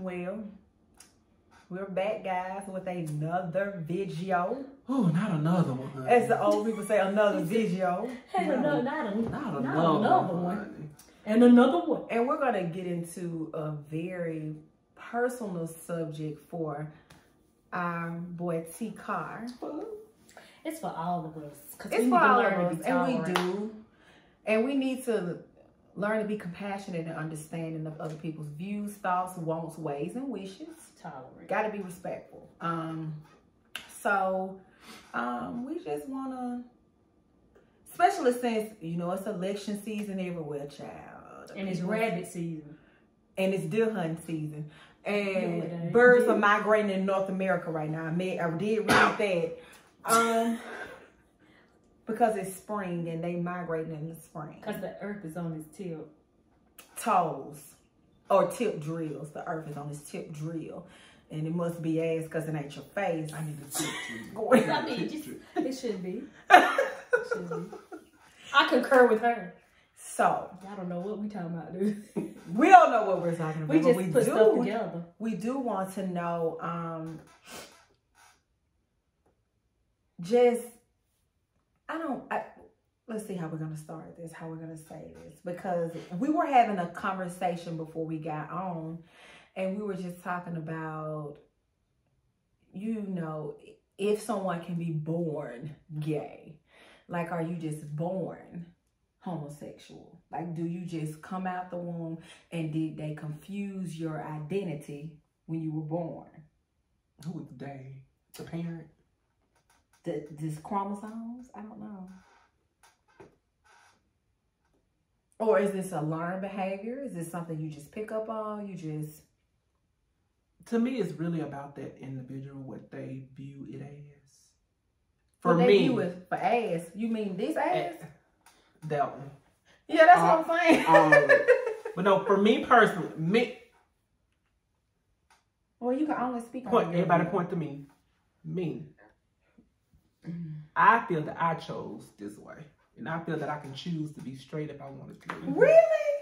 Well, we're back, guys, with another video. Oh, not another one. As the old people say, another video. Hey, not another one. And another one. And we're going to get into a very personal subject for our boy T. Carr. It's for all of us. It's for all of us, and we do. And we need to learn to be compassionate and understanding of other people's views, thoughts, wants, ways, and wishes. Tolerate. Got to be respectful. So we just want to, especially since, you know, it's election season everywhere, child. And it's rabbit season. And it's deer hunting season. And birds are migrating in North America right now. I did read that. Because it's spring and they migrating in the spring. Because the earth is on its tip. Toes. Or tip drills. The earth is on its tip drill. And it must be ass because it ain't your face. I need a tip drill. I mean, it should be. It should be. I concur with her. So. I don't know what we talking about, dude. We don't know what we're talking about. We just put stuff together. We do want to know, let's see how we're going to start this, how we're going to say this. Because we were having a conversation before we got on, and we were just talking about, you know, if someone can be born gay. Like, are you just born homosexual? Like, do you just come out the womb and did they confuse your identity when you were born? Who was they? The parent? This chromosomes? I don't know. Or is this a learned behavior? Is this something you just pick up on? You just... To me, it's really about that individual, what they view it as. For me, they view it for ass. You mean this ass? That one. Yeah, that's what I'm saying. But no, for me personally, well, you can only speak on everybody point to me. I feel that I chose this way. And I feel that I can choose to be straight if I wanted to. Really?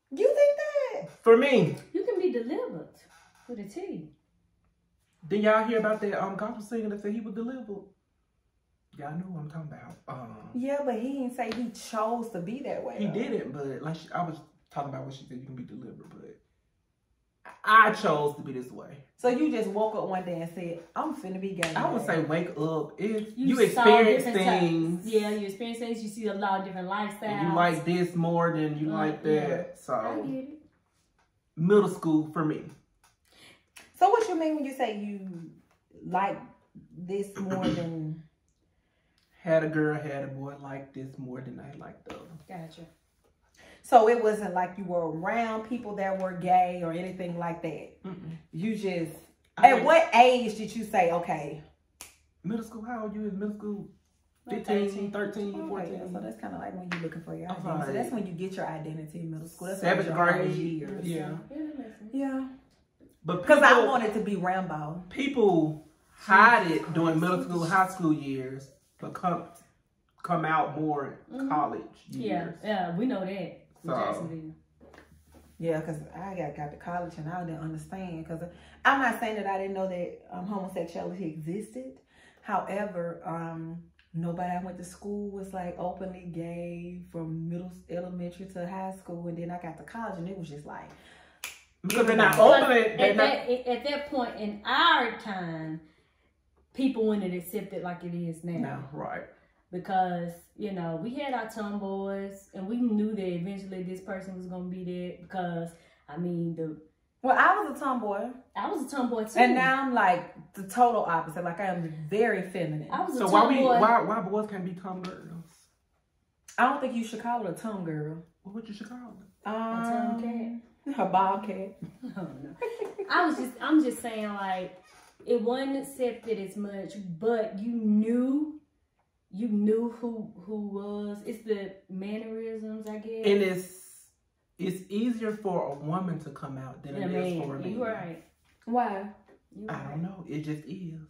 You think that? For me. You can be delivered with a T. Did y'all hear about that gospel singer that said he was delivered? Y'all know what I'm talking about. Yeah, but he didn't say he chose to be that way. He didn't, but like I was talking about what she said, you can be delivered, but I chose to be this way. So you just woke up one day and said, I'm finna be gay. I would say wake up. If you experience things. Yeah, you experience things. You see a lot of different lifestyles. You like this more than you like that. Yeah. So I get it. Middle school for me. So what you mean when you say you like this more than... Had a girl, had a boy like this more than I like the other. Gotcha. So it wasn't like you were around people that were gay or anything like that. You just... At what age did you say, okay? Middle school, how old you in middle school? 15, 13, 14. Yeah, so that's kind of like when you're looking for your identity. So that's when you get your identity in middle school. That's 7th grade years. Yeah. Yeah. But because I wanted to be Rambo. People hide it during middle school, high school years, but come out more in college years. Yeah, we know that. So, yeah, because I got to college and I didn't understand. Because I'm not saying that I didn't know that homosexuality existed. However, nobody I went to school was like openly gay from elementary to high school. And then I got to college and it was just like... Because they're not open. At that point in our time, people wouldn't accept it like it is now. No, right. Because, you know, we had our tomboys and we knew that eventually this person was going to be there because, I mean, Well, I was a tomboy. I was a tomboy too. And now I'm like the total opposite. Like I am very feminine. I was a tomboy. Why boys can't be tom girls? I don't think you should call it a tom girl. Well, what you should call it? A tomcat. A bobcat. Oh, no. I'm just saying, like, it wasn't accepted as much, but you knew who was. It's the mannerisms, I guess. And it's easier for a woman to come out than it is for a man. You're right. Why? I don't know. It just is.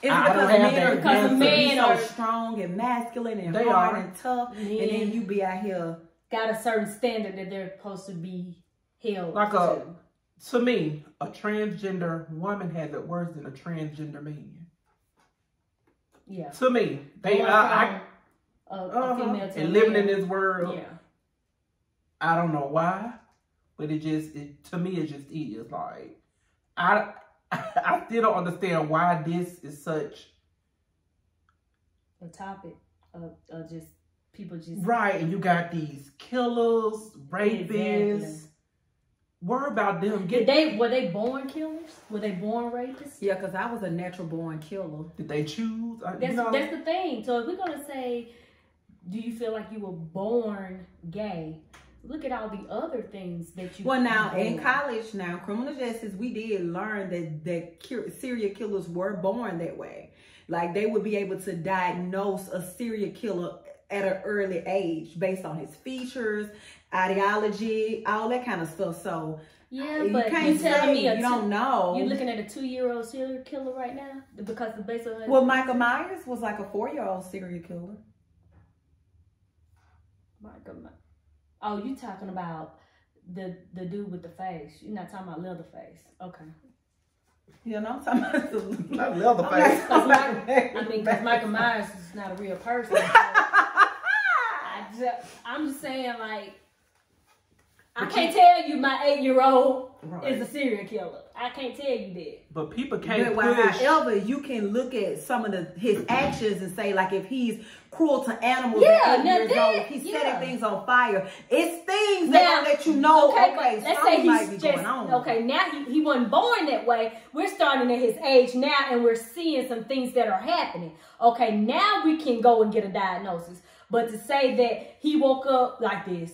It's because men are so strong and masculine and hard and tough, and then you be out here got a certain standard that they're supposed to be held like to. To me, a transgender woman has it worse than a transgender man. Yeah. To me, they a female to and living in this world. Yeah. I don't know why, but to me it just is. Like I still don't understand why this is such a topic of just people just right. And you got these killers, rapists. Exactly. Worry about them. Were they born killers? Were they born rapists? Yeah, because I was a natural born killer. Did they choose? That's the thing. So if we're gonna say, do you feel like you were born gay? Look at all the other things that you. Well, now in college, now criminal justice, we did learn that serial killers were born that way. Like they would be able to diagnose a serial killer at an early age based on his features, ideology, all that kind of stuff. So yeah, but you telling me you don't know. You're looking at a 2-year-old serial killer right now because the base of her. Well, Michael Myers was like a 4-year-old serial killer. Michael Myers. Oh, you talking about the dude with the face? You're not talking about Leatherface. Okay. You know, I'm talking about not Leatherface. Because Michael Myers is not a real person. I'm just saying, like, I can't tell you my 8-year-old is a serial killer. I can't tell you that. But people can't push. However, you can look at some of his actions and say, like, if he's cruel to animals at 8 years old, if he's setting things on fire, it's things that will let you know, okay let's say he's might be going on. Okay, now he wasn't born that way. We're starting at his age now, and we're seeing some things that are happening. Okay, now we can go and get a diagnosis. But to say that he woke up like this,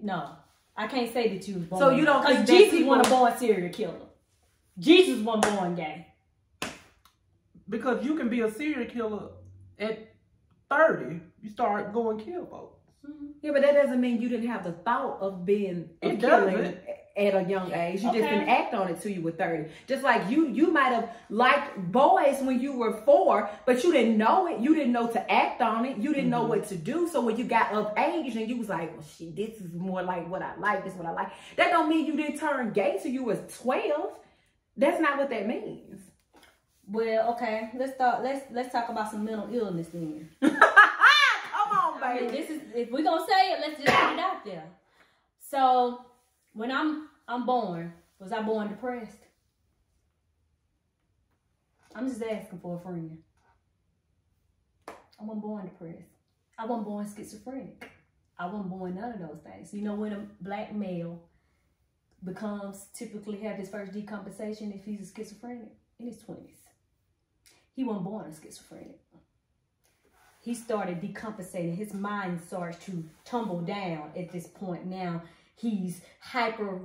no. I can't say that you was born. So you don't think Jesus wasn't born serial killer. Jesus wasn't born gay. Because you can be a serial killer at 30. You start going kill folks. Mm-hmm. Yeah, but that doesn't mean you didn't have the thought of being killing at a young age. You just didn't act on it till you were 30. Just like you might have liked boys when you were 4, but you didn't know it. You didn't know to act on it. You didn't know what to do. So when you got of age and you was like, well, shit, this is more like what I like. This is what I like. That don't mean you didn't turn gay till you was 12. That's not what that means. Well, okay. Let's talk about some mental illness then. Come on, baby. This is, if we're gonna say it, let's just put it out there. So when I'm born, was I born depressed? I'm just asking for a friend. I wasn't born depressed. I wasn't born schizophrenic. I wasn't born none of those things. You know, when a black male typically have his first decompensation if he's a schizophrenic? In his 20s. He wasn't born a schizophrenic. He started decompensating. His mind starts to tumble down at this point. Now he's hyper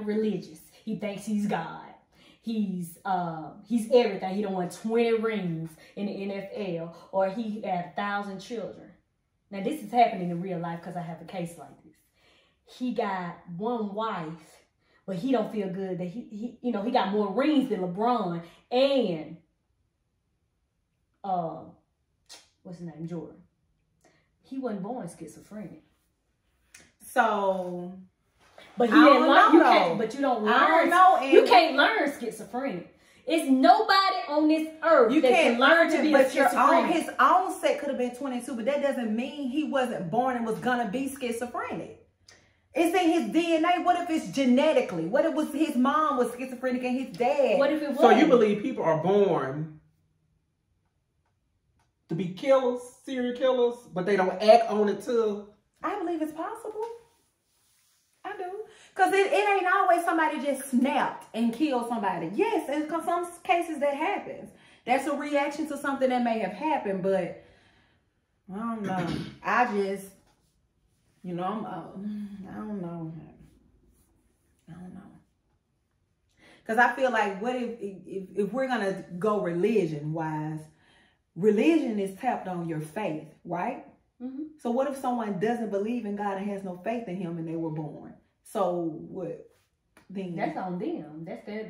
religious. He thinks he's God. He's everything. He don't want 20 rings in the NFL, or he had 1,000 children. Now this is happening in real life because I have a case like this. He got one wife, but he don't feel good that he got more rings than LeBron and what's his name, Jordan. He wasn't born schizophrenic. So, but he didn't learn. But you don't learn. I don't know. You can't learn schizophrenic. It's nobody on this earth that can learn to be a schizophrenic. His own set could have been 22, but that doesn't mean he wasn't born and was gonna be schizophrenic. It's in his DNA. What if it's genetically? What if his mom was schizophrenic and his dad? What if it was? So you believe people are born to be killers, serial killers, but they don't act on it till? I believe it's possible. I do. Because it ain't always somebody just snapped and killed somebody. Yes, in some cases that happens. That's a reaction to something that may have happened, but I don't know. I just, I don't know. I don't know. Because I feel like what if we're going to go religion-wise, religion is tapped on your faith, right? Mm-hmm. So what if someone doesn't believe in God and has no faith in him and they were born? So what? Then that's on them. That's their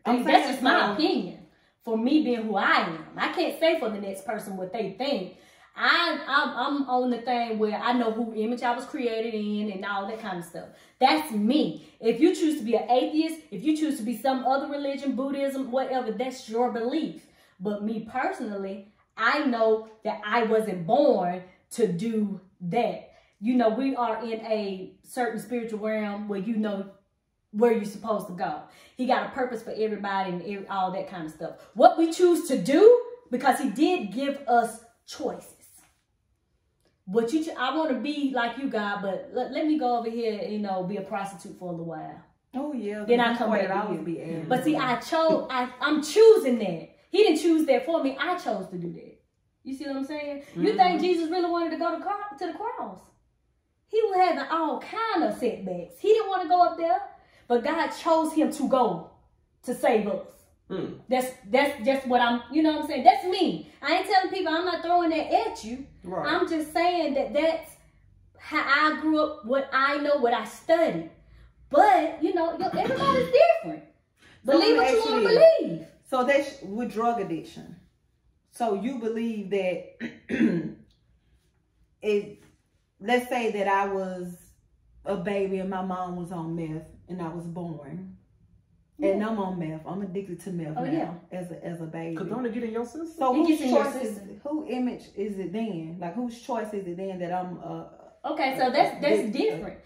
that's just my opinion. For me being who I am. I can't say for the next person what they think. I'm on the thing where I know who image I was created in and all that kind of stuff. That's me. If you choose to be an atheist, if you choose to be some other religion, Buddhism, whatever, that's your belief. But me personally, I know that I wasn't born to do that. You know, we are in a certain spiritual realm where you know where you're supposed to go. He got a purpose for everybody and all that kind of stuff. What we choose to do, because he did give us choices. What I want to be like you, God, but let me go over here and, you know, be a prostitute for a little while. Oh, yeah. Then I come back to you. But see, I'm choosing that. He didn't choose that for me. I chose to do that. You see what I'm saying? Mm-hmm. You think Jesus really wanted to go to the cross? He was having all kind of setbacks. He didn't want to go up there, but God chose him to go to save us. Mm. That's just what I'm, you know what I'm saying? That's me. I ain't telling people, I'm not throwing that at you. Right. I'm just saying that that's how I grew up, what I know, what I studied. But, you know, everybody's different. Believe what you want to believe. So that's with drug addiction. So you believe that let's say that I was a baby and my mom was on meth and I was born. Yeah. And I'm on meth. I'm addicted to meth now as a baby. Because don't it get in your system? So whose image is it then? Like whose choice is it then that I'm okay, so that's different.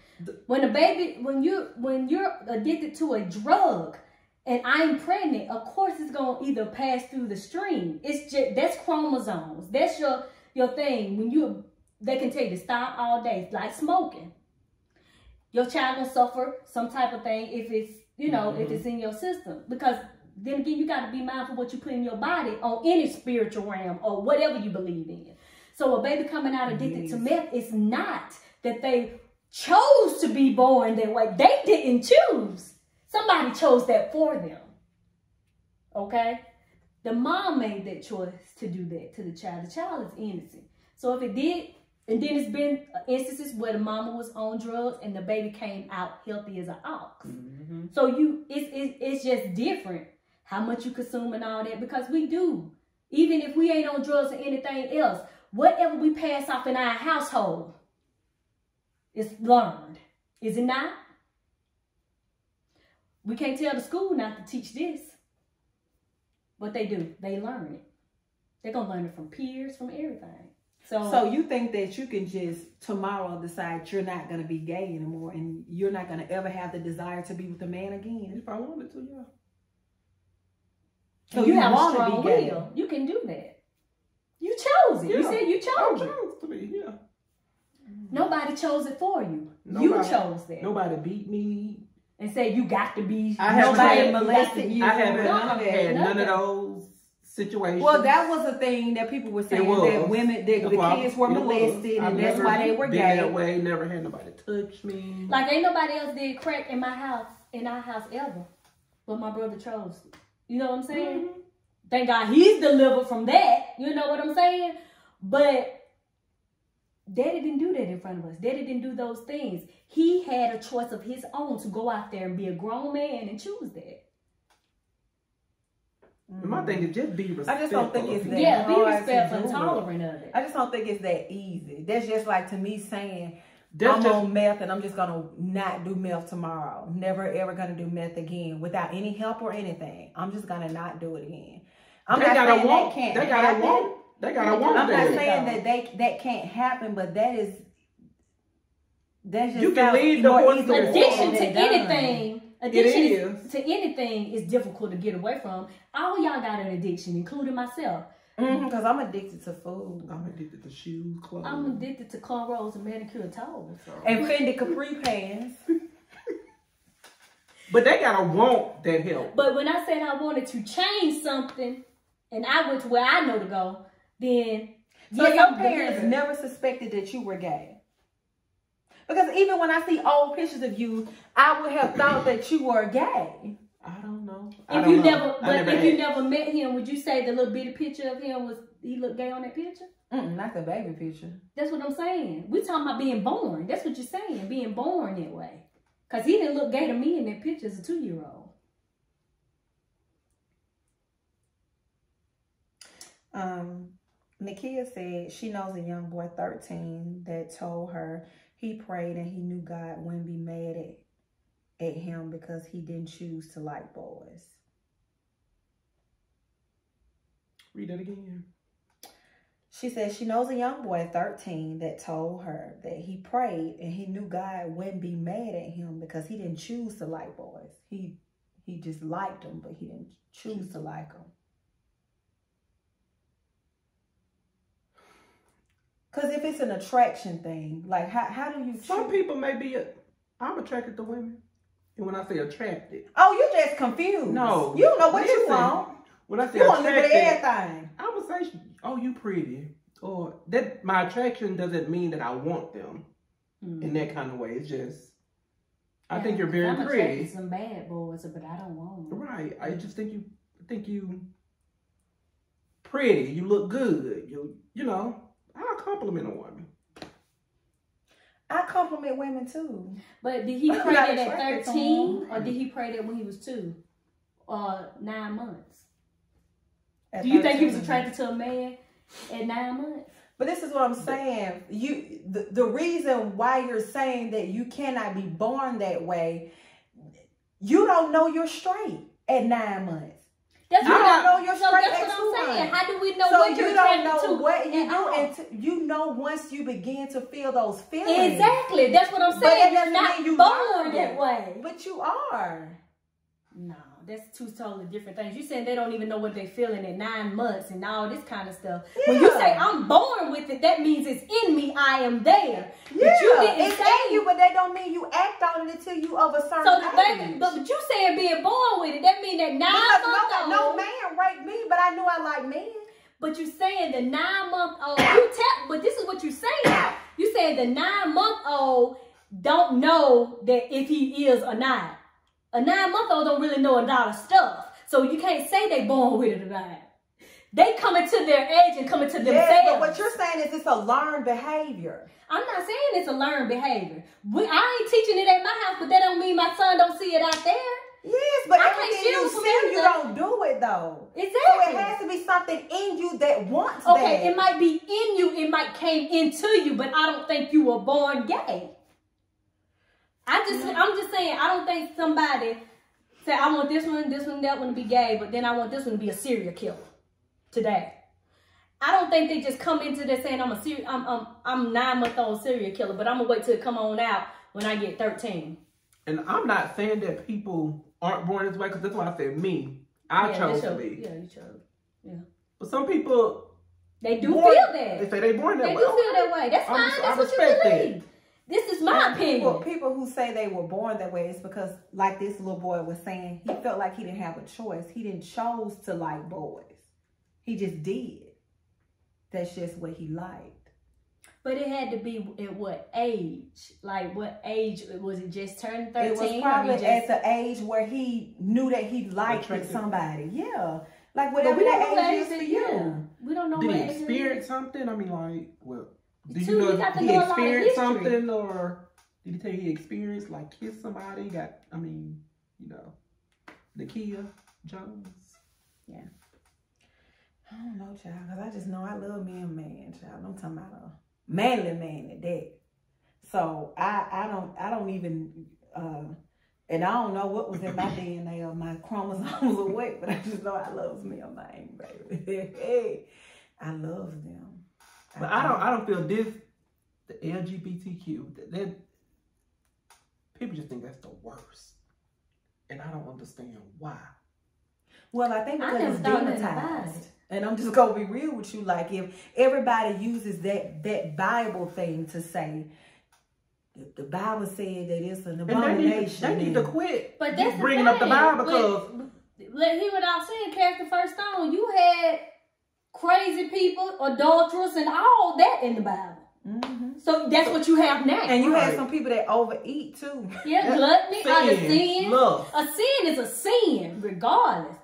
When a baby, when you're addicted to a drug and I'm pregnant, of course it's gonna either pass through the stream. It's just that's chromosomes. That's your thing. When they can tell you to stop all day, it's like smoking. Your child will suffer some type of thing if it's, you know, if it's in your system. Because then again, you got to be mindful what you put in your body on any spiritual realm or whatever you believe in. So a baby coming out addicted to meth, it's not that they chose to be born that way. They didn't choose. Somebody chose that for them. Okay? The mom made that choice to do that to the child. The child is innocent. So if it did, and then it's been instances where the mama was on drugs and the baby came out healthy as an ox. Mm-hmm. So it's just different how much you consume and all that, because we do. Even if we ain't on drugs or anything else, whatever we pass off in our household is learned. Is it not? We can't tell the school not to teach this. What they do, they learn it. They're going to learn it from peers, from everything. So you think that you can just tomorrow decide you're not going to be gay anymore and you're not going to ever have the desire to be with a man again? If I wanted to, yeah. So you have a strong will. You can do that. You chose it. Yeah. You said you chose it. I chose to be, yeah. Nobody chose it for you. You chose that. Nobody beat me. And said you got to be. Nobody molested you. I haven't had none of those situations. Well, that was a thing that people were saying that women, the kids were molested, and that's why they were gay. That way, never had nobody touch me. Like ain't nobody else did crack in our house ever, but my brother chose it. You know what I'm saying? Mm-hmm. Thank God he's delivered from that. You know what I'm saying? But Daddy didn't do that in front of us. Daddy didn't do those things. He had a choice of his own to go out there and be a grown man and choose that. My thing is just be respectful. I just don't think it's that be respectful and tolerant of it. I just don't think it's that easy. That's just like to me saying I'm on meth and I'm just gonna not do meth tomorrow. Never ever gonna do meth again without any help or anything. I'm just gonna not do it again. I'm not saying that can't happen. They gotta want. I'm not saying that can't happen, but that's just you can leave the horse addiction to anything. Addiction to anything is difficult to get away from. All y'all got an addiction, including myself. Because I'm addicted to food. I'm addicted to shoes, clothes. I'm addicted to cornrows and manicured toes. And Fendi Capri pants. But they gotta want that help. But when I said I wanted to change something, and I went to where I know to go, then so your parents never suspected that you were gay. Because even when I see old pictures of you, I would have thought that you were gay. I don't know. If you never met him, would you say the little bitty picture of him he looked gay on that picture? Not the baby picture. That's what I'm saying. We talking about being born. That's what you're saying, being born that way. Because he didn't look gay to me in that picture as a 2-year-old. Nakia said she knows a young boy 13 that told her he prayed and he knew God wouldn't be mad at him because he didn't choose to like boys. Read that again. She said she knows a young boy 13 that told her that he prayed and he knew God wouldn't be mad at him because he didn't choose to like boys. He just liked them, but he didn't choose to like them. Because if it's an attraction thing, like how do you... Some people may be... I'm attracted to women. And when I say attracted... Oh, you're just confused. No. You don't know what you want. When I say you want to attracted... look at everything. I'm going to say, oh, you pretty. Or that my attraction doesn't mean that I want them in that kind of way. It's just... I think you're very I'm pretty. attracted to some bad boys, but I don't want them. Right. I just think you pretty. You look good. You know... I compliment a woman. I compliment women too. But did he pray that at 13 or did he pray that when he was 2 or 9 months? Do you think he was attracted to a man at 9 months? But this is what I'm saying. The reason why you're saying that you cannot be born that way, you don't know you're straight at 9 months. That's you don't know you're straight that's at what 2 I'm saying. months. How do we know so what you're you don't know to what you do all? until you know once you begin to feel those feelings. Exactly. That's what I'm saying. You're not born that way. But you are. No, that's two totally different things. You saying they don't even know what they're feeling at 9 months and all this kind of stuff. Yeah. When you say I'm born with it, that means it's in me. I am there. Yeah, but you didn't it's in you, but that don't mean you act on it until you of a certain age. But you saying being born with it, that means that 9 months old. No man raped me, but I knew I liked men. But you saying the 9-month-old, but this is what you saying. You saying the 9-month-old don't know that if he is or not. A 9-month-old don't really know a lot of stuff. So you can't say they born with it or not. They come into their age and come into themselves. Yes, but what you're saying is it's a learned behavior. I'm not saying it's a learned behavior. I ain't teaching it at my house, but that don't mean my son don't see it out there. Yes, but everything you see, you don't do it though. Exactly. So it has to be something in you that wants that. Okay, it might be in you, it might came into you, but I don't think you were born gay. I'm just saying, I don't think somebody say, I want this one, that one to be gay, but then I want this one to be a serial killer today. I don't think they just come into this saying I'm 9-month-old serial killer, but I'm gonna wait till it come on out when I get 13. And I'm not saying that people aren't born this way, because that's why I said me. I chose to be. Yeah, you chose. Yeah. But some people, they do feel that. They say they born that way. They do feel that way. That's fine. That's what you believe. This is my opinion. People who say they were born that way is because, like this little boy was saying, he felt like he didn't have a choice. He didn't choose to like boys. He just did. That's just what he liked. But it had to be at what age? Like what age? Was it just turned 13? It was probably at the age where he knew that he liked somebody. Yeah. Like whatever that age is for you. Yeah. We don't know. Did he experience something? I mean, like, well, do you know if he experienced something, or did he tell you he experienced, like, kiss somebody? Nakia Jones. Yeah. I don't know, child, because I just know I love me a man, child. I'm talking about a manly man at that. So I don't even, and I don't know what was in my DNA or my chromosomes or what, but I just know I love me a man, baby. Hey, I love them. But I don't feel this, the LGBTQ, that people just think that's the worst. And I don't understand why. Well, I think because it's demonized. And I'm just going to be real with you. Like, if everybody uses that Bible thing to say, the Bible said that it's an abomination. They need to quit but that's bringing up the Bible, because... Let hear what I was saying, cast the first stone. You had crazy people, adulterers, and all that in the Bible. Mm-hmm. So that's what you have now. And you had some people that overeat too. Yeah, gluttony, sin. Love. A sin is a sin, regardless.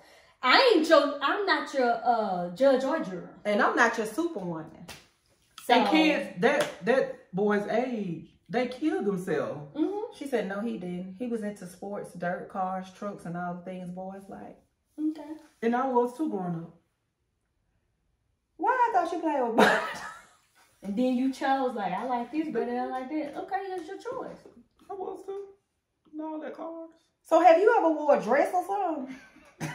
I'm not your judge or juror. And I'm not your superwoman. So, and kids, that boy's age, they killed themselves. Mm-hmm. She said no, he didn't. He was into sports, dirt, cars, trucks, and all the things boys like. Okay. And I was too growing up. Why I thought you played with Barbie. And then you chose, like, I like this better than I like that. Okay, that's your choice. I was too. No, that cars. So have you ever wore a dress or something? I'm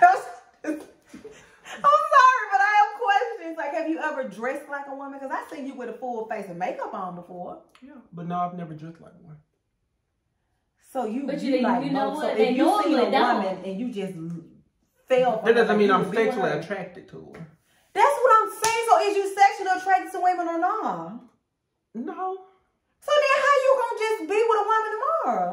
sorry, but I have questions. Like, have you ever dressed like a woman? Because I seen you with a full face of makeup on before. Yeah, but no, I've never dressed like one. So you, but you like you know both. what? So if And you see a normally don't. woman and you just fell for That her, doesn't like, mean you I'm would be with sexually her. attracted to her. That's what I'm saying. So is you sexually attracted to women or not? No. So then how you gonna just be with a woman tomorrow?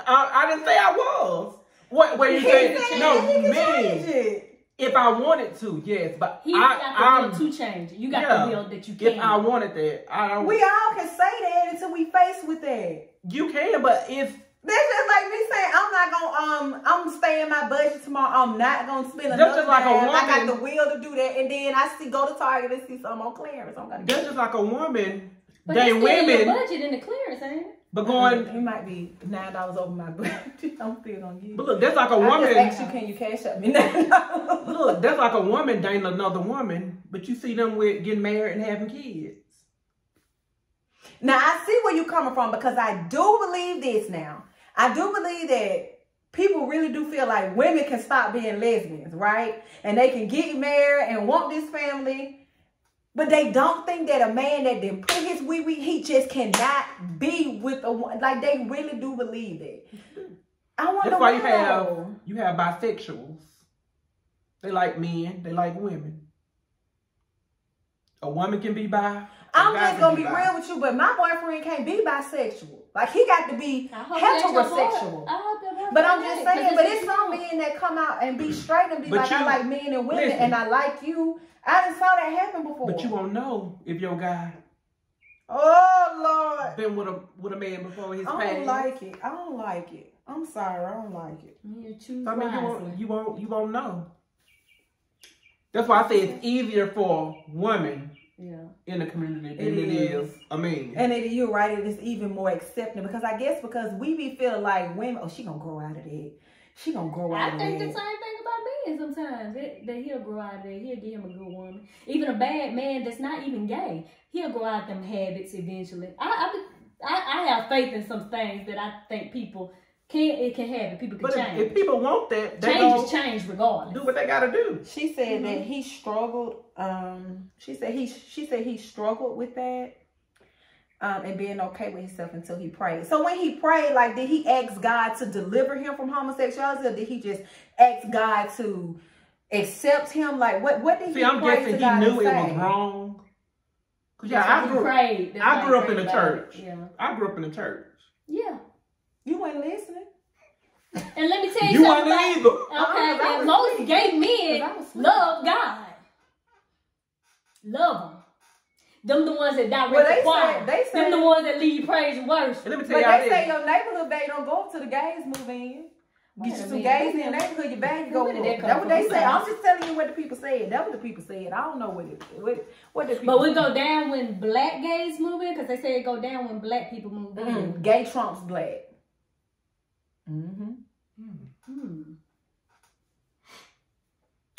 I didn't say I was. What you say? No, me. If I wanted to, yes, but He got the will to change. You got the will that you can. If I wanted that, I don't. We all can say that until we face with that. You can, but if that's just like me saying I'm not gonna I'm staying my budget tomorrow. I'm not gonna spend that's another just like dime. a woman. I got the will to do that, and then I go to Target and see something on clearance. I'm gonna. That's just like a woman. But they it's women. still your budget in the clearance, ain't it? But going, it might be $9 over my budget. I'm still gonna give. But look, that's like a woman. I just asked you, can you cash up me $9? Look, that's like a woman dating another woman, but you see them with getting married and having kids. Now I see where you're coming from because I do believe this. Now I do believe that people really do feel like women can stop being lesbians, right? And they can get married and want this family. But they don't think that a man that didn't put his wee-wee, he just cannot be with a woman. Like, they really do believe that. I want to know. That's why you have bisexuals. They like men. They like women. A woman can be bi. I'm just going to be real with you, but my boyfriend can't be bisexual. Like, he got to be heterosexual. But I'm just saying, but it's some men that come out and be straight and be like, I like men and women, and I like you. I just saw that happen before. But you won't know if your guy been with a man before his past. I don't like it. I don't like it. I'm sorry, I don't like it. I mean, you won't know. That's why I say it's easier for women in the community than it is a man. And you're right, it is even more accepting because I guess because we be feeling like women, oh, she gonna grow out of that. She gonna grow out of that. I think the same thing about men sometimes. That he'll grow out of that. He'll give him a good woman. Even a bad man that's not even gay, he'll grow out them habits eventually. I have faith in some things that I think people can happen. People can change. If people want that, change regardless. Do what they gotta do. She said that he struggled. She said he struggled with that. And being okay with himself until he prayed. So when he prayed, like, did he ask God to deliver him from homosexuality, or did he just ask God to accept him? Like, what did he I'm pray guessing to God he knew to it say? was wrong. Cause I grew up in the church. Yeah. I grew up in the church. Yeah. You weren't listening. And let me tell you something. You weren't either. Okay, and most gay men love God. Love him. Them the ones that direct the choir. Them the ones that lead praise and worship. Let me tell but y'all they say your neighborhood baby don't go up to the gays move in. Get you some gays in your neighborhood, your bag go up. That's what they say. I'm just telling you what the people said. That's what the people said. I don't know what the people. But we go down when black gays move in because they say it go down when black people move in. Gay trumps black.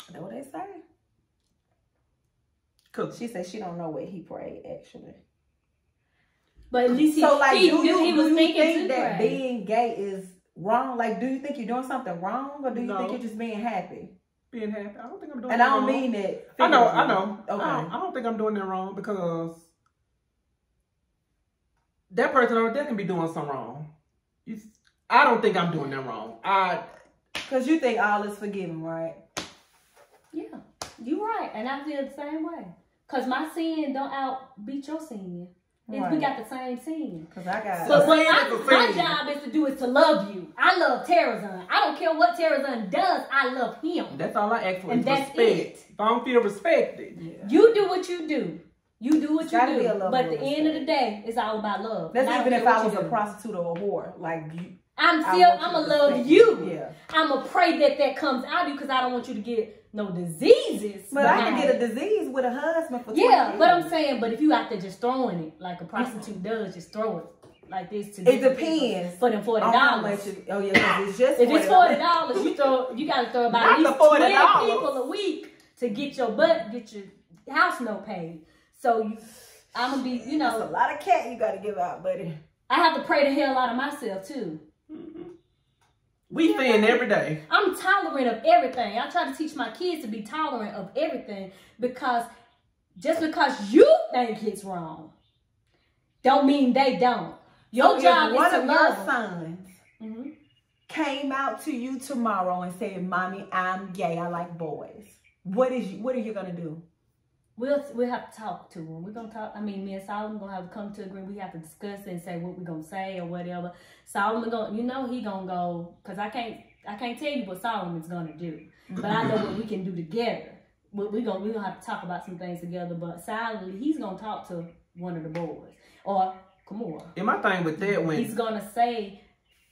That's what they say. She said she don't know what he prayed actually. But at least he was thinking that being gay is wrong. Like, do you think you're doing something wrong, or do you think you're just being happy? Being happy. I don't think I'm doing. And I don't mean that. I know. Okay. I don't think I'm doing that wrong because that person over there can be doing something wrong. I don't think I'm doing that wrong. Because you think all is forgiven, right? Yeah, you're right, and I feel the same way. Cause my sin don't outbeat your sin. Right. We got the same sin. Cause I got. But my job is to love you. I love Terrazon. I don't care what Terrazon does. I love him. That's all I ask for. And is that's respect. it. If I don't feel respected, you do what you do. You do what you do. But at the end of the day, it's all about love. That's even if I was a prostitute or a whore, like you. I'ma love you. Yeah. I'ma pray that comes out of you because I don't want you to get no diseases. But I can get a disease with a husband for 20 years. But I'm saying, but if you out there just throwing it like a prostitute does, just throw it like this to it depends for them $40. Oh yeah, it's just if it's $40, you gotta throw about at least 20 people a week to get your butt, house note paid. So I'm gonna be, That's a lot of cat you got to give out, buddy. I have to pray the hell out of myself too. We sin every day. I'm tolerant of everything. I try to teach my kids to be tolerant of everything, because just because you think it's wrong, don't mean they don't. Your job is to love your them. sons came out to you tomorrow and said, "Mommy, I'm gay. I like boys." What are you gonna do? We'll have to talk to them. We're gonna talk. I mean, me and Solomon gonna have to come to agreement. We have to discuss it and say what we're gonna say or whatever. Solomon gonna, he gonna go, because I can't tell you what Solomon's gonna do, but I know what we can do together. We're gonna have to talk about some things together. But silently, he's gonna talk to one of the boys or Kamora. And my thing with that, when he's gonna say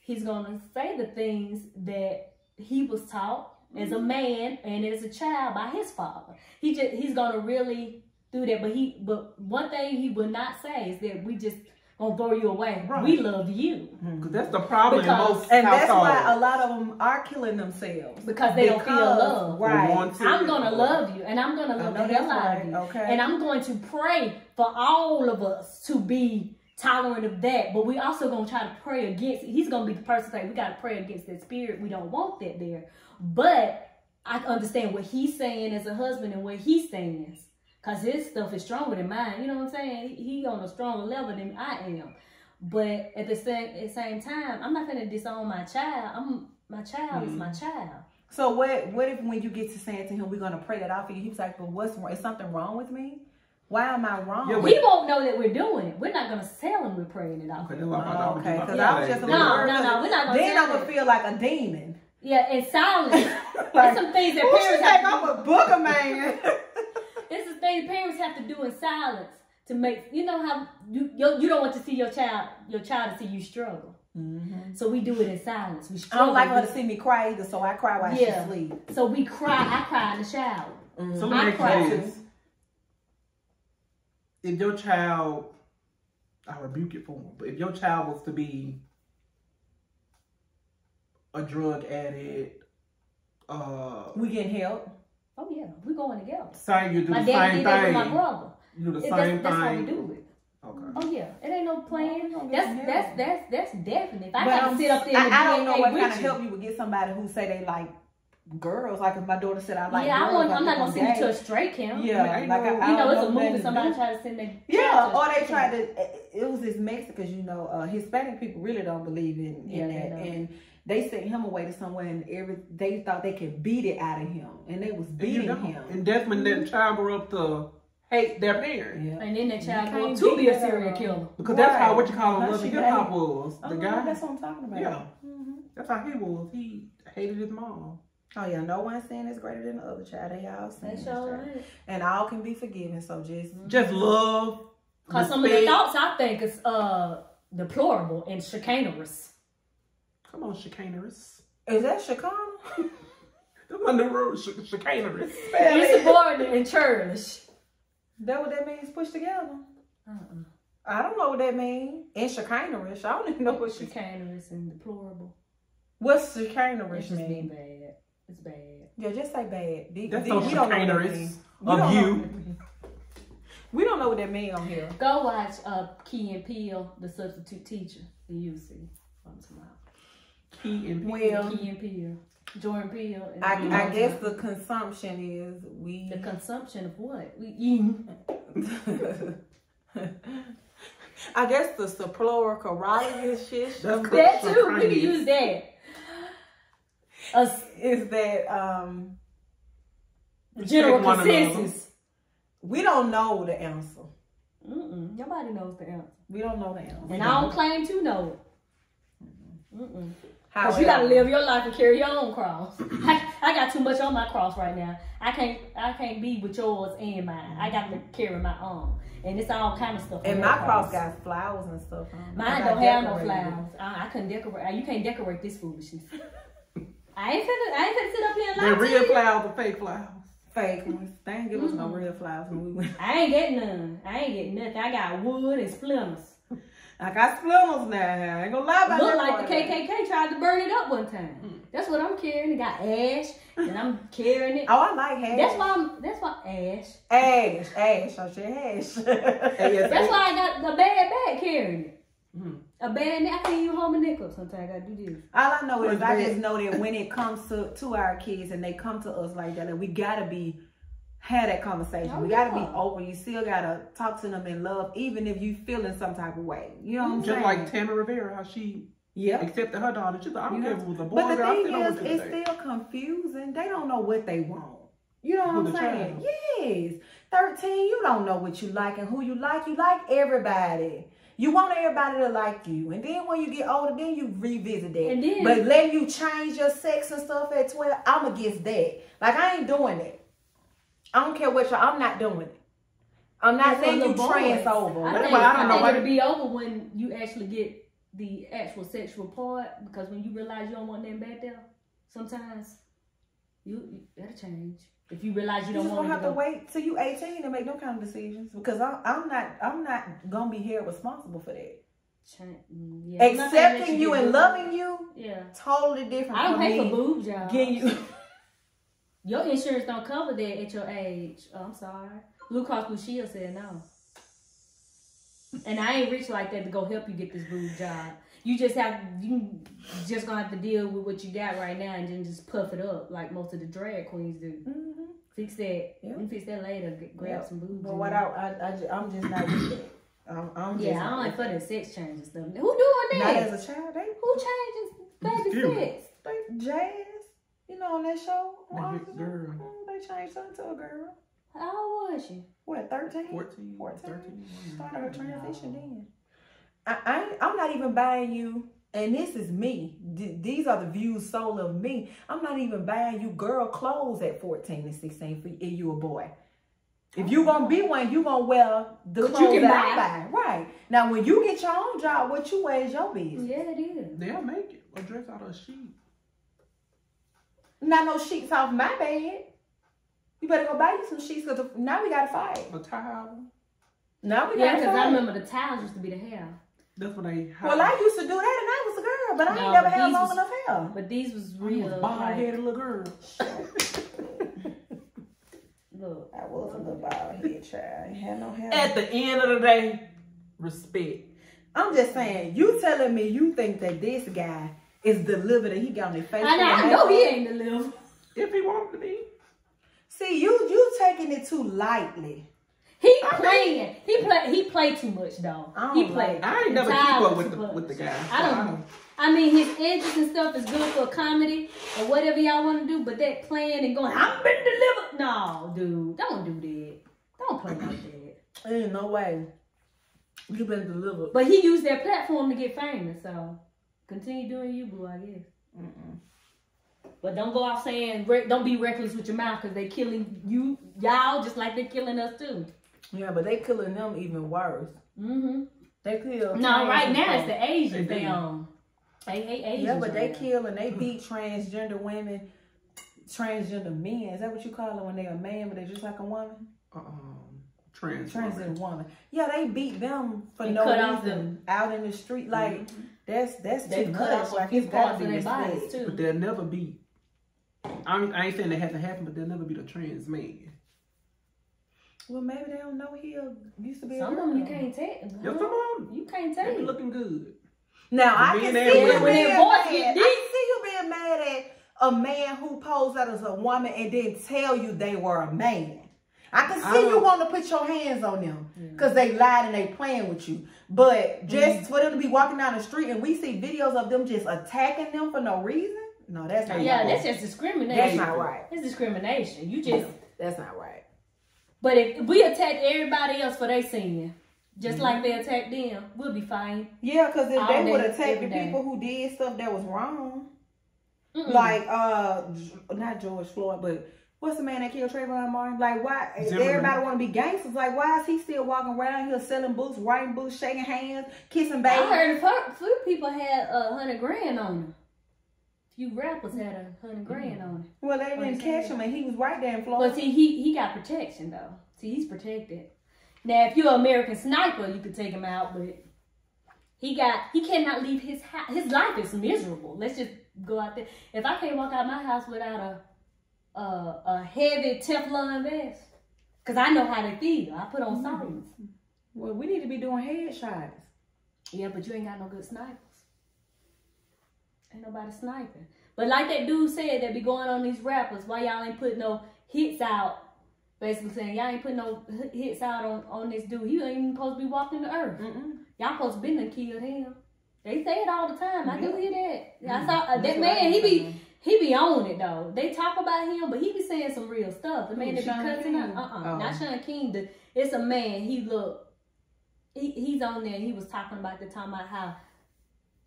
the things that he was taught as a man and as a child by his father. He's gonna really do that. But one thing he will not say is that we just gonna throw you away. Right. We love you. Because that's the problem in most and households. That's why a lot of them are killing themselves. Because they don't feel love. Right. I'm gonna love you, and I'm gonna love the hell out of you. Okay. And I'm going to pray for all of us to be tolerant of that. But we also gonna try to pray against it. He's gonna be the person saying we gotta pray against that spirit. We don't want that there. But I understand what he's saying as a husband and where he stands. Because his stuff is stronger than mine. You know what I'm saying? He on a stronger level than I am. But at the same time, I'm not going to disown my child. My child is my child. So what if when you get to saying to him, we're going to pray that out for you, he's like, but what's wrong? Is something wrong with me? Why am I wrong? Yeah, he won't know that we're doing it. We're not going to tell him we're praying it out. Okay, because I was just we're not going to then I'm going to feel like a demon. Yeah, and silence. There's some things that parents have to do. I'm a booger man. This is things parents have to do in silence to make, you know how you don't want to see your child to see you struggle. Mm-hmm. So we do it in silence. We struggle. I don't like her to see me cry either, so I cry while she sleeps. So we cry. I cry in the shower. Mm-hmm. So let me ask you this. If your child, I rebuke it for him, but if your child was to be a drug addict, we getting help. Oh yeah, we going together. Say you do my the dad same did that thing. with my brother. You do the same thing. That's how we do it. Okay. Oh yeah, it ain't no plan. That's definite. If I got to sit up there, I don't know what kind of help you would get somebody who say they like girls. Like if my daughter said I like girls. I'm not gonna send you to a straight camp. Yeah, like it's a movie. Somebody tried to send me. Yeah, or they tried to. It was this Mexicans, Hispanic people really don't believe in that, and they sent him away to somewhere, and they thought they could beat it out of him, and they was beating him. And that's when that child grew up to hate their parents. Yeah. And then that child grew up to be a serial killer. Because that's how what you call Love and Hip Hop was. The guy. That's what I'm talking about. Yeah, that's how he was. He hated his mom. Oh yeah, no one sin is greater than the other child. They all sin. That's all right. And all can be forgiven. So just love. Because some of the thoughts I think is deplorable and chicanerous. Come on, chicanerous. Is that chicana? Come on, the word chicanerous. Insubordinate and churlish. That what that means? Pushed together. I don't know what that means. And chicanerous. I don't even know what chicanerous and deplorable. What's chicanerous It's just being bad. It's bad. Yeah, just say bad. That's so chicanerous of you. We don't know what that means on here. Go watch Key and Peele, The Substitute Teacher, and you'll see what I'm talking about. Key and Peele. Jordan Peele. I guess the consumption is the consumption of what? We eating. I guess the plural carolus shit. That too. We can use that. Is that general consensus? We don't know the answer. Nobody knows the answer. We don't know the answer. And I don't claim to know it. Because you got to live your life and carry your own cross. I got too much on my cross right now. I can't be with yours and mine. I got to carry my own. And it's all kind of stuff. And my cross got flowers and stuff on it. Mine don't have no flowers. I couldn't decorate. You can't decorate this foolishness. I ain't finna sit up here and lie to you. They're real flowers or fake flowers? Fake ones. They ain't give us no real flowers when we went. I ain't getting none. I ain't getting nothing. I got wood and splinters. I got splinters now. I ain't gonna lie about that. Look like the KKK tried to burn it up one time. That's what I'm carrying. It got ash, and I'm carrying it. Oh, I like hash. That's why ash. Ash. I said hash. That's why I got a bad bag carrying it. Mm-hmm. A bad, I can't even hold my neck up sometimes. I gotta do this. All I know is I just know that when it comes to our kids and they come to us like that, like, we gotta have that conversation. Oh, we gotta yeah. be open. You still gotta talk to them in love, even if you feeling some type of way. You know what I'm saying? Just like Tammy Rivera, how she accepted her daughter. She's like, I don't care if it was a boy but or the girl. thing is, it's still confusing. They don't know what they want. You know what I'm saying? Yes. 13, you don't know what you like and who you like. You like everybody. You want everybody to like you. And then when you get older, then you revisit that. And then, but letting you change your sex and stuff at 12, I'm against that. Like, I ain't doing it. I don't care what I'm not doing it. I'm not letting you trans over. I think it'll be over when you actually get the actual sexual part, because when you realize you don't want them back there, sometimes you that'll change. If you realize you don't want to have to wait till you 18 to make them kind of decisions, because I'm not gonna be held responsible for that. Yeah, accepting you and loving you, totally different. I don't pay for boobs, y'all. You your insurance don't cover that at your age. Oh, I'm sorry. Blue Cross Blue Shield said no. And I ain't rich like that to go help you get this boob job. You just gonna have to deal with what you got right now and then just puff it up like most of the drag queens do. Mm-hmm. Fix that. Yep. You can fix that later. Grab some boobs. But what I'm just not with that. I'm just I don't like for the sex change and stuff. Who doing that? Not as a child. Who changes baby sex? Jazz. You know, on that show. Girl. They changed something to a girl. How old was she? What, 13? 14. 13. Started her transition then. I'm not even buying you, and this is me. These are the views sold of me. I'm not even buying you girl clothes at 14 and 16 for you a boy. If you gonna be one, you gonna wear the clothes that I buy. Right. Now, when you get your own job, what you wear is your business. Yeah, it is. They'll make it. A dress out of a sheet. Not no sheets off my bed. You better go buy you some sheets, because now we gotta fight. A towel. Now we gotta fight. Because I remember the towels used to be the hair. That's what they have. Well, I used to do that, and I was a girl, but I ain't never had long enough hair. But these was real. Bald-headed little girl. Look, I was a little bald-headed child. I ain't had no hair. At the end of the day, respect. I'm just saying, you telling me you think that this guy is delivered and he got on his face? I know he ain't delivered. If he wanted to be. See, you taking it too lightly. He playing. He play too much though. He play. I ain't never keep up with the guy. I don't. I mean, his edges and stuff is good for comedy or whatever y'all want to do, but that playing and going, I've been delivered. No, dude, don't do that. Don't play like that. Ain't no way. You been delivered. But he used that platform to get famous, so continue doing you, boo, I guess. But don't go out saying, don't be reckless with your mouth, because they killing y'all just like they're killing us too. Yeah, but they killing them even worse. They kill. No, right now it's the Asian film. They hate Asians. Yeah, but they kill and they beat transgender women, transgender men. Is that what you call it when they're a man, but they're just like a woman? Transgender woman. Yeah, they beat them for no reason out in the street. Like that's too much. Like it's gotta be respect. But they'll never beat. I ain't saying that hasn't happened, but they'll never beat a trans man. Well, maybe they don't know he used to be. Some of them you can't take. Yeah, some of them you can't take. They be looking good. Now I can see you being mad. I see you being mad at a man who posed out as a woman and didn't tell you they were a man. I can see you want to put your hands on them because they lied and they playing with you. But just for them to be walking down the street and we see videos of them just attacking them for no reason. No, that's not right. That's just discrimination. That's not right. It's discrimination. You just that's not right. But if we attack everybody else for their sin, just like they attacked them, we'll be fine. Yeah, because if they would attack the people who did stuff that was wrong, like not George Floyd, but what's the man that killed Trayvon Martin? Like, why everybody want to be gangsters? Like, why is he still walking around here selling books, writing books, shaking hands, kissing babies? I heard a few people had $100,000 on them. Few rappers had $100,000 on it. Well, they didn't catch him, and he was right there in Florida. But see, he got protection though. See, he's protected. Now, if you're an American Sniper, you could take him out, but He cannot leave his house. His life is miserable. Let's just go out there. If I can't walk out my house without a heavy Teflon vest, because I know how they feel. I put on silence. Well, we need to be doing headshots. Yeah, but you ain't got no good snipers. Ain't nobody sniping. But like that dude said that be going on these rappers, why y'all ain't putting no hits out? Basically saying y'all ain't putting no hits out on this dude. He ain't even supposed to be walking the earth. Y'all supposed to been and killed him. They say it all the time. I do hear that. I saw that man. He be on it though. They talk about him, but he be saying some real stuff. The man that be cussing out. Not Sean King. It's a man. He's on there. And he was talking about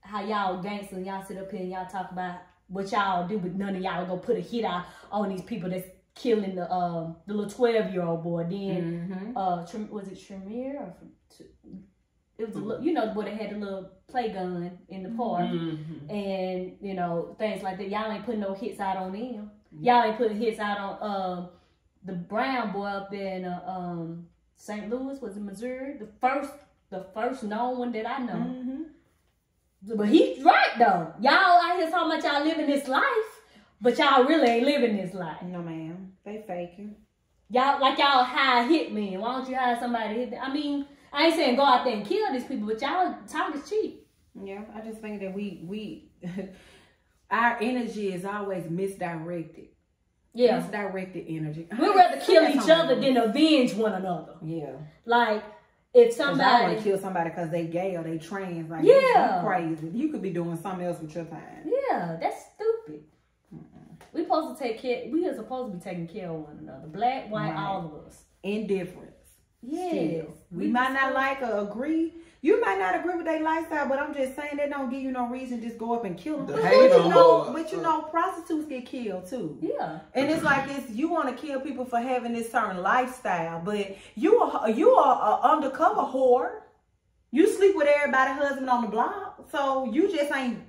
how y'all gangsters and y'all sit up here and y'all talk about what y'all do, but none of y'all go put a hit out on these people that's killing the little 12-year-old boy. Then was it Shamir or it was a little, you know, the boy that had the little play gun in the park, and you know, things like that. Y'all ain't putting no hits out on them. Y'all ain't putting hits out on the brown boy up there in St. Louis, was it Missouri? The first known one that I know. But he's right though. Y'all out here talking about y'all living this life, but y'all really ain't living this life. No, ma'am. They faking. Y'all hire hitmen. Why don't you hire somebody to hit them? I mean, I ain't saying go out there and kill these people, but y'all talk is cheap. Yeah, I just think that we our energy is always misdirected. Yeah. Misdirected energy. We'd rather kill each other than avenge one another. Yeah. Like, if somebody... I want to kill somebody because they gay or they trans. Like, yeah. Crazy. You could be doing something else with your time. Yeah, that's stupid. We supposed to are supposed to be taking care of one another. Black, white, all of us. Indifference. Yes. We might not like or agree. You might not agree with their lifestyle, but I'm just saying that don't give you no reason to just go up and kill them. But you know, prostitutes get killed too. Yeah. And it's like you want to kill people for having this certain lifestyle, but you are an undercover whore. You sleep with everybody's husband on the block, so you just ain't.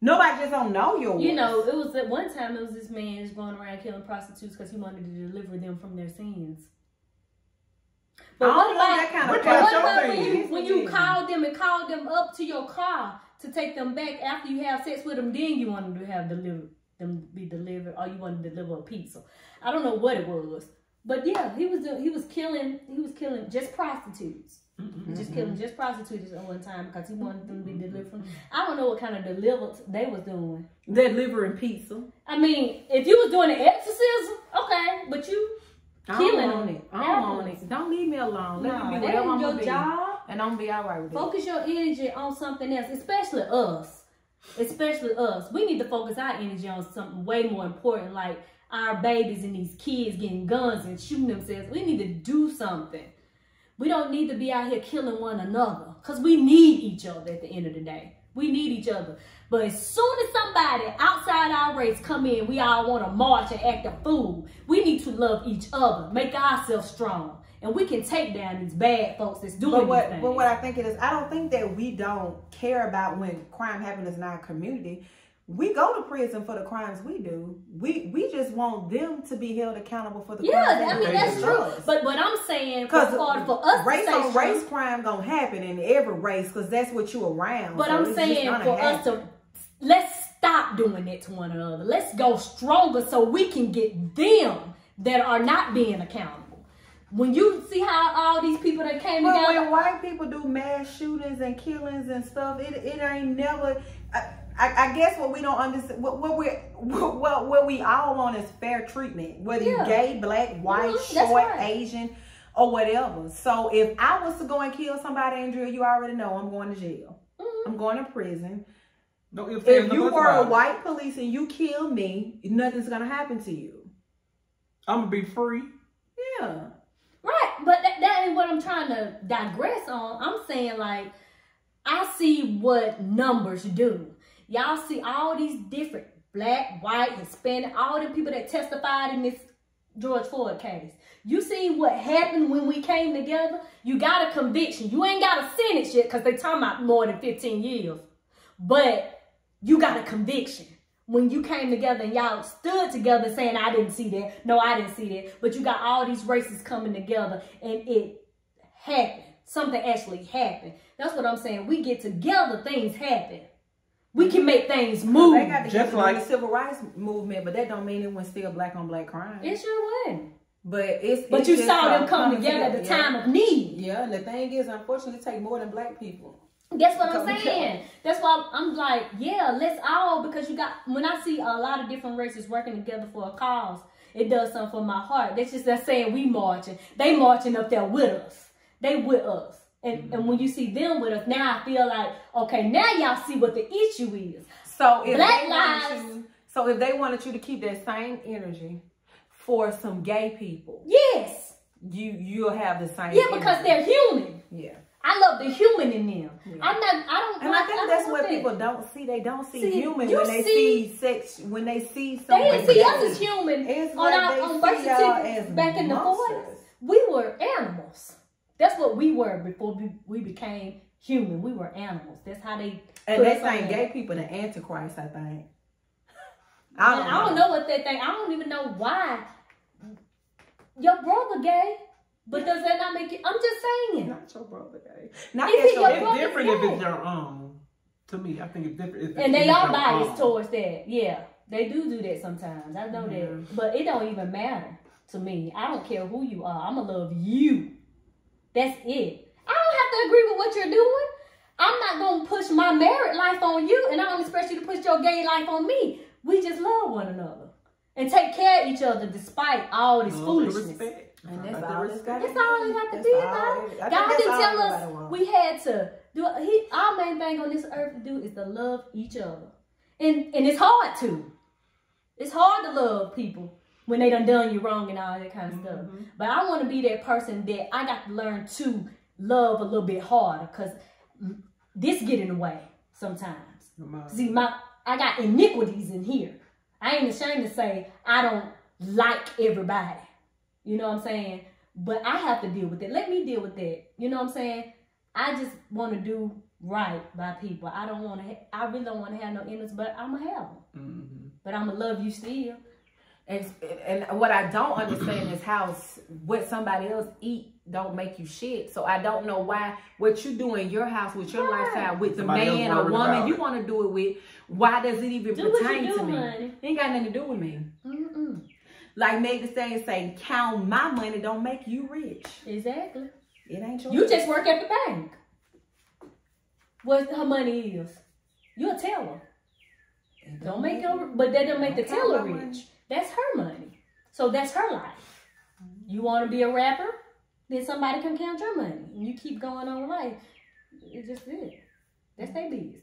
Nobody just don't know yours. You know, it was at one time. It was this man just going around killing prostitutes because he wanted to deliver them from their sins. But what about when you called them and called them up to your car to take them back after you have sex with them? Then you wanted to have them be delivered, or you wanted to deliver a pizza. I don't know what it was, but yeah, he was killing just prostitutes. Just killing just prostitutes at one time because he wanted them to be delivered from. I don't know what kind of deliver they was doing. Delivering pizza. I mean, if you was doing an exorcism, okay, but you. Killing on it. I'm on it. Don't leave me alone. Let me be whatever I'm gonna be. Job, and I'm gonna be all right with it. Focus your energy on something else, especially us. We need to focus our energy on something way more important, like our babies and these kids getting guns and shooting themselves. We need to do something. We don't need to be out here killing one another because we need each other at the end of the day. We need each other. But as soon as somebody outside our race come in, we all want to march and act a fool. We need to love each other, make ourselves strong. And we can take down these bad folks that's doing these things. But what I think it is, I don't think that we don't care about when crime happens in our community. We go to prison for the crimes we do. We just want them to be held accountable for the crimes. Yeah, I mean, that's true. But what I'm saying, for us race on race crime gonna happen in every race because that's what you around. But I'm saying for us to, let's stop doing it to one another. Let's go stronger so we can get them that are not being accountable. When you see how all these people that came together. When white people do mass shootings and killings and stuff, it ain't never... I guess what we don't understand, what we all want is fair treatment, whether you're gay, black, white, short, Asian, or whatever. So if I was to go and kill somebody, Andrea, you already know I'm going to jail. I'm going to prison. If you were a white police and you kill me, nothing's gonna happen to you. I'm gonna be free. Yeah. Right, but that ain't what I'm trying to digress on. I'm saying, like, I see what numbers do. Y'all see all these different black, white, Hispanic, all the people that testified in this George Floyd case. You see what happened when we came together? You got a conviction. You ain't got a sentence yet because they talking about more than 15 years. But you got a conviction. When you came together and y'all stood together saying, I didn't see that. No, I didn't see that. But you got all these races coming together and it happened. something actually happen. That's what I'm saying. We get together, things happen. We can make things move. They got Just together like with the civil rights movement, but that don't mean it was still black on black crime. It sure wasn't. But you saw them come together at the time of need. Yeah, and the thing is, unfortunately, it takes more than black people. That's what I'm saying. That's why I'm like, yeah, let's all, because when I see a lot of different races working together for a cause, it does something for my heart. That's just that saying we marching. They marching up there with us. They with us. And when you see them with us, now I feel like, okay, now y'all see what the issue is. So if Black lives. if they wanted you to keep that same energy for some gay people, yes, you'll have the same. Yeah, because energy. they're human. Yeah. I love the human in them. Yeah. I think that's what people don't see. They don't see human when they see sex. When they see They someone. didn't see us as human It's on like our birth they see y'all as certificates back in the 40s. monsters. We were animals. That's what we were before we became human. We were animals. That's how they. And they think gay people the Antichrist, I think. I don't know what they think. I don't even know why. Your brother gay, but does that not make it? I'm just saying. Not your brother gay. It's different if it's your own. To me, I think it's different. And they are biased towards that. Yeah, they do that sometimes. I know that. But it don't even matter to me. I don't care who you are. I'm going to love you. That's it. I don't have to agree with what you're doing. I'm not going to push my married life on you, and I don't expect you to push your gay life on me. We just love one another and take care of each other despite all this foolishness. And that's all it's got to be. That's all it got to be about it. God didn't tell us we had to do it. Our main thing on this earth to do is to love each other. And it's hard to. It's hard to love people when they done you wrong and all that kind of stuff. But I want to be that person that I got to learn to love a little bit harder, because this get in the way sometimes. See, I got iniquities in here. I ain't ashamed to say I don't like everybody. You know what I'm saying? But I have to deal with it. Let me deal with that. You know what I'm saying? I just want to do right by people. I really don't want to have no enemies, but I'm going to have them. But I'm going to love you still. And what I don't understand is how what somebody else eat don't make you shit. So I don't know why what you do in your house with your lifestyle with the man or woman you want to do it with, why does it even pertain to me? Honey. It ain't got nothing to do with me. Like Meg Thee Stallion say, count my money don't make you rich. Exactly. It ain't your You just work at the bank. What her money is. You'll tell her. Don't make her, but that don't make the teller rich. That's her money. So that's her life. You want to be a rapper? Then somebody can count your money. And you keep going on life. It's just it. That's their business.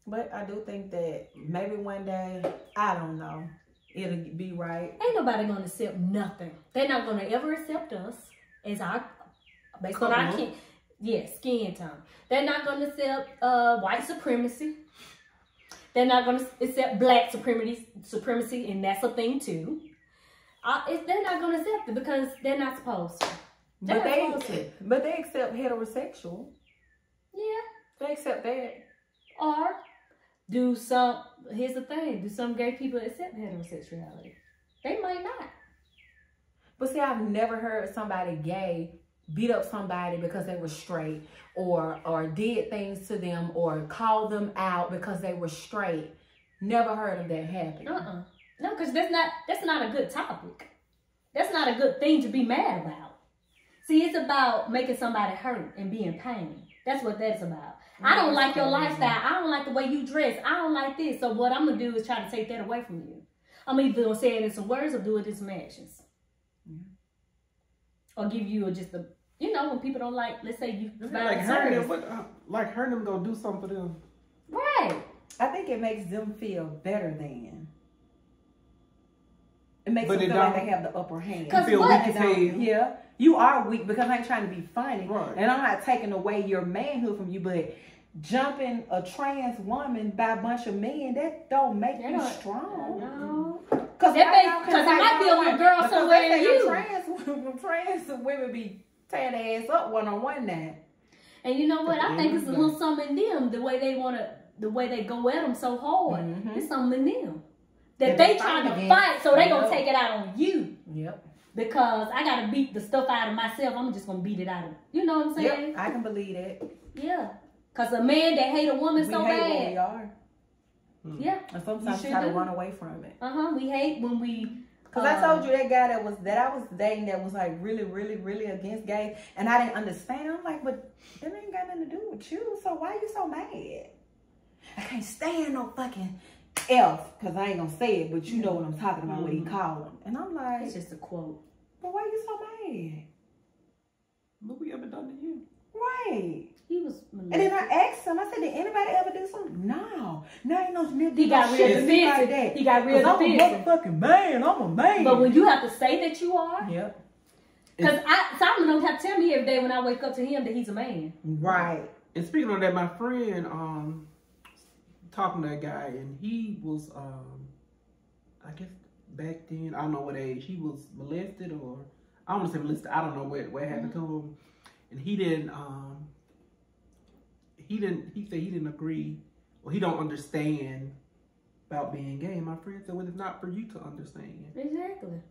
But I do think that maybe one day, I don't know, it'll be right. Ain't nobody going to accept nothing. They're not going to ever accept us as our, based on our skin tone. They're not going to accept white supremacy. They're not going to accept black supremacy, and that's a thing too. They're not going to accept it because they're not supposed to. But they accept heterosexual. Yeah. They accept that. Or here's the thing, do some gay people accept heterosexuality? They might not. But see, I've never heard somebody gay beat up somebody because they were straight, or did things to them, or called them out because they were straight. Never heard of that happening. No, because that's not a good topic. That's not a good thing to be mad about. See, it's about making somebody hurt and be in pain. That's what that's about. I don't like your lifestyle. I don't like the way you dress. I don't like this. So what I'm going to do is try to take that away from you. I'm either going to say it in some words or do it in some actions. Or give you just a, when people don't like, let's say you like hurting them gonna do something for them. Right. I think it makes them feel better than. It makes them feel like they have the upper hand. You feel weak as hell. Yeah. You are weak because I ain't trying to be funny. Right. And I'm not taking away your manhood from you, but jumping a trans woman by a bunch of men, that don't make you strong. No. Because it might be a little girl somewhere in you. Trans women be tearing their ass up one-on-one now. And you know what? I think it's a little something in them, the way they go at them so hard. It's something in them. That they trying to fight, so they gonna take it out on you. Yep. because I gotta beat the stuff out of myself. I'm just gonna beat it out of, you know what I'm saying? Yep, I can believe that. Yeah. Cause a man that hate a woman so hate bad. what we are. Yeah. And sometimes we try to run away from it. We hate when we. Cause I told you that guy that I was dating that was like really, really, really against gays, and I didn't understand. I'm like, but that ain't got nothing to do with you. So why you so mad? I can't stand no fucking F, cause I ain't gonna say it, but you know what I'm talking about. What he called him, and I'm like, It's just a quote. But why you so mad? What we ever done to you? Right. He was molested. And then I asked him, I said, did anybody ever do something? No. Ain't no nigga. He got real defensive. He got real defensive. I'm a motherfucking man. I'm a man. But when you have to say that you are, yep. Because Simon don't have to tell me every day when I wake up to him that he's a man. Right. And speaking of that, my friend talking to that guy, and he was I guess back then, I don't know what age, he was molested, or I don't want to say molested, I don't know what happened to him. And he said he didn't agree, or he don't understand about being gay. And my friend said, well, it's not for you to understand. Exactly.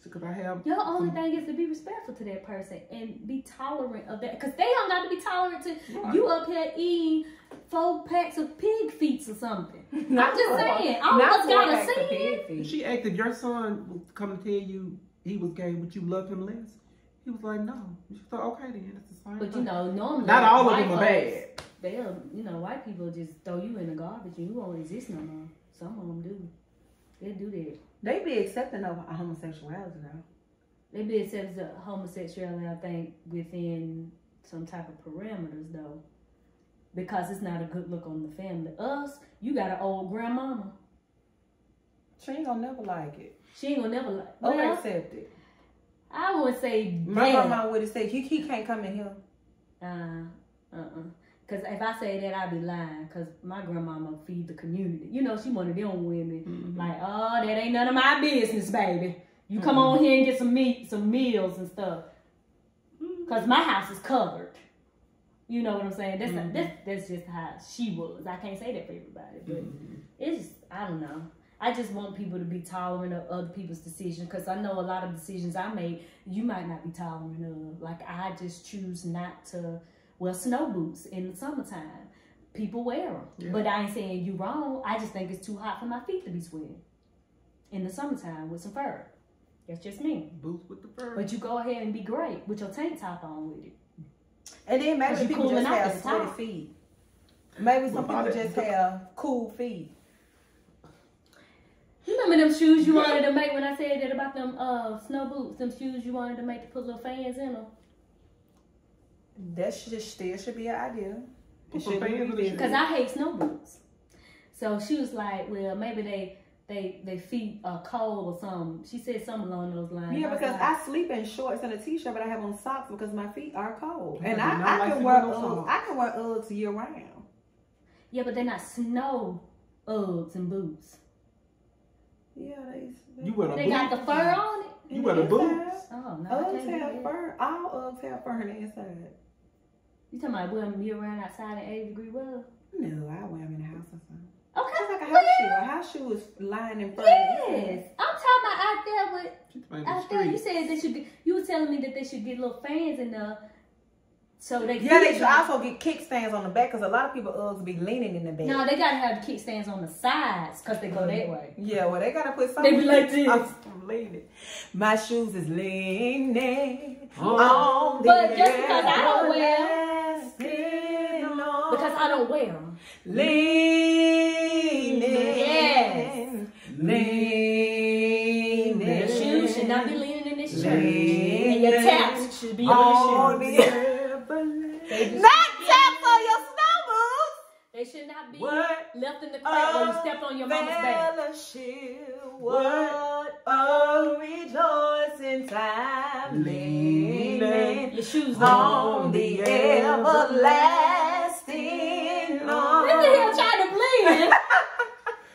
Because I have your only thing is to be respectful to that person and be tolerant of that. Because they don't got to be tolerant to you up here eating 4 packs of pig feet or something. I'm just saying. All of us got to see. She asked if your son would come and tell you he was gay, would you love him less? He was like, no. She thought, okay then, it's the same. But you know, normally not all of them are bad. They'll, white people just throw you in the garbage and you won't exist no more. Some of them do. They do that. They be accepting of homosexuality now. They be accepting of homosexuality, I think, within some type of parameters though. Because it's not a good look on the family. Us, you got an old grandmama. She ain't gonna never like it. She ain't gonna never like it. Or accept it. I would say my grandma would have said, he can't come in here. Because if I say that, I'd be lying. Because my grandmama feed the community. You know, she one of them women. Mm-hmm. Like, oh, that ain't none of my business, baby. You come on here and get some meat, some meals and stuff. Because my house is covered. You know what I'm saying? That's just how she was. I can't say that for everybody. But it's just, I don't know. I just want people to be tolerant of other people's decisions. Because I know a lot of decisions I made, you might not be tolerant of. Like, I just choose not to wear snow boots in the summertime. People wear them. Yeah. But I ain't saying you wrong. I just think it's too hot for my feet to be sweating in the summertime with some fur. That's just me. Boots with the fur. But you go ahead and be great with your tank top on with it. And then maybe people just have sweaty feet. Maybe some people just have cool feet. You remember them shoes you wanted to make when I said that about them snow boots? Them shoes you wanted to make to put little fans in them? That still should be an idea. Because I hate snow boots. So she was like, well, maybe they feet are cold or something. She said something along those lines. Yeah, because I sleep in shorts and a t-shirt, but I have on socks because my feet are cold. And I can wear Uggs. I can wear Uggs year round. Yeah, but they're not snow Uggs and boots. Yeah, you wear the they got the fur on it. You wear the boots. Oh no, Uggs have fur. All Uggs have fur on the inside. You talking about wearing them year round outside in 80-degree weather? No, I wear them in the house or something. Okay. It's like a house shoe. A house shoe is lying in front of you. Yes. I'm talking about out there you said they should get, you were telling me that they should get little fans in there so they they should also get kickstands on the back because a lot of people Uggs be leaning in the back. No, they gotta have the kickstands on the sides because they go that way. Yeah, well they gotta put something. They be like this. I'm leaning. My shoes is leaning on the but just because I don't wear them. Because I don't wear them. Leaning. Yes. Leaning. Your shoes should not be leaning in this shirt. And your taps should be on the shoes. Not taps on your snow boots. They should not be left in the crack when you stepped on your mama's back. What a rejoicing time. Leaning your shoes on the everlasting arm. Look at him trying to blend.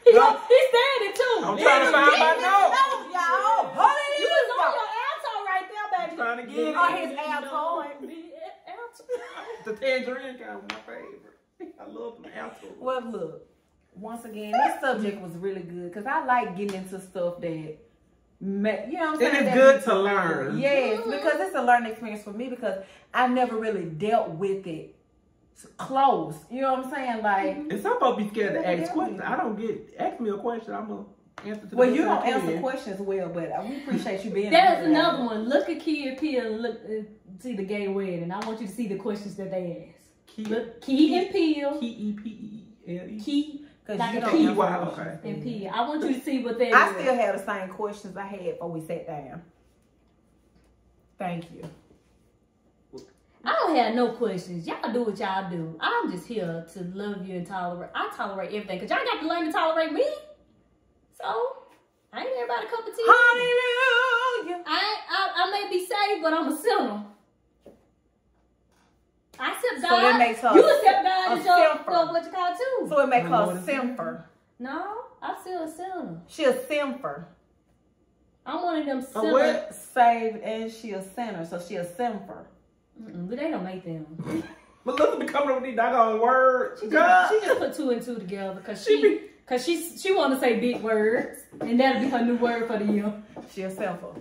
He's standing too. I'm trying to find my note. Y'all, you was on your alto right there, baby. Trying to get his alto. The tangerine kind was my favorite. I love the alto. Well, look. Once again, this subject was really good because I like getting into stuff that You know what I'm saying? And it's good to learn. Yes, because it's a learning experience for me because I never really dealt with it close. You know what I'm saying? Like, and some folks be scared to ask questions. I don't ask me a question, I'm gonna answer to well, you don't answer questions well, but we appreciate you being There's another one. Look at Key and Peele and look see the gay wedding. I want you to see the questions that they ask. Look, Key and Peele. Keepele. Key. Because you don't Key, know wow, okay. And Peele. I want you to see what they I still have the same questions I had before we sat down. Thank you. I don't have no questions. Y'all do what y'all do. I'm just here to love you and tolerate. I tolerate everything because y'all got to learn to tolerate me. So, I ain't everybody cup of tea. Hallelujah. I may be saved, but I'm a sinner. I accept God. So that makes her you accept God as your simper. what you call it too. So it makes her a simper. No, I'm still a sinner. She a simper. I'm one of them A sinners. what? Saved and she a sinner, so she a simper. But they don't make them. But look at me coming up with these doggone words. She God. just put two and two together because she want to say big words and that'll be her new word for the year. She a simper.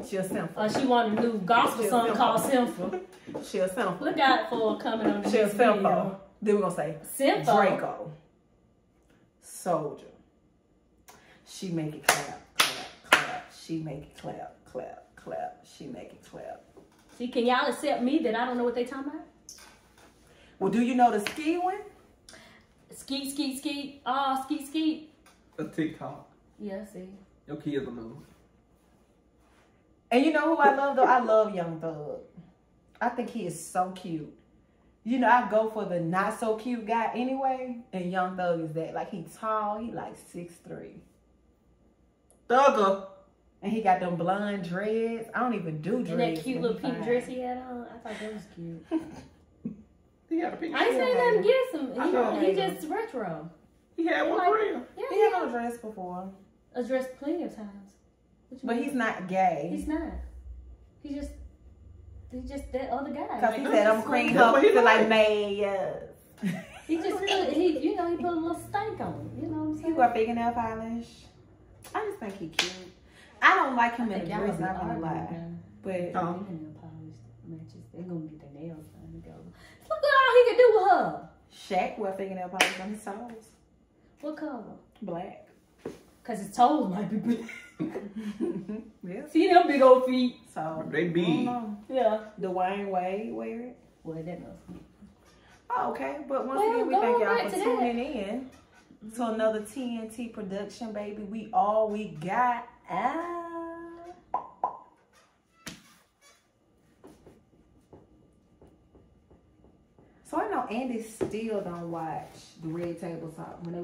She a simper. She want a new gospel song called Simple. She a simper. Look out for coming on the She a next simper. video. Then we're gonna say Simple. Draco. Soldier. She make it clap, clap, clap. She make it clap, clap, clap. She make it clap. See, can y'all accept me that I don't know what they talking about? Well, do you know the ski one? Skeet, skeet, skeet. Oh, skeet, skeet. A TikTok. Yeah, see. Your kids will know. And you know who I love though? I love Young Thug. I think he is so cute. You know, I go for the not so cute guy anyway, and Young Thug is that. Like, he tall, he like 6'3". Thugger. And he got them blonde dreads. I don't even do dreads. And that cute but little he pink fine. dress he had on, I thought that was cute. He had a picture. I ain't saying nothing against him. I know. He just retro. He had one for real. Yeah, He had on a dress before. a dress plenty of times. But he's not gay. He's not. He's just that other guy. Because he said, I'm cream That's up what he to like like. mayors. He just he put a little stank on it. You know what I'm He saying? wear fingernail polish. I just think he cute. I don't like him in a dress, not gonna lie. But Fingernail polish matches. They're gonna get their nails done together. Look at all he can do with her. Shaq wear fingernail polish on his toes. What color? Black. Cause his toes might be big. Yeah. See them big old feet. So They I big. don't know. Yeah. Dwayne Wade wear it. Well, that must be. Oh, okay. But once Well, again, we go thank y'all back for to tuning in to another TNT production, baby. We all we got. So I know Andy still don't watch the Red Table Talk when they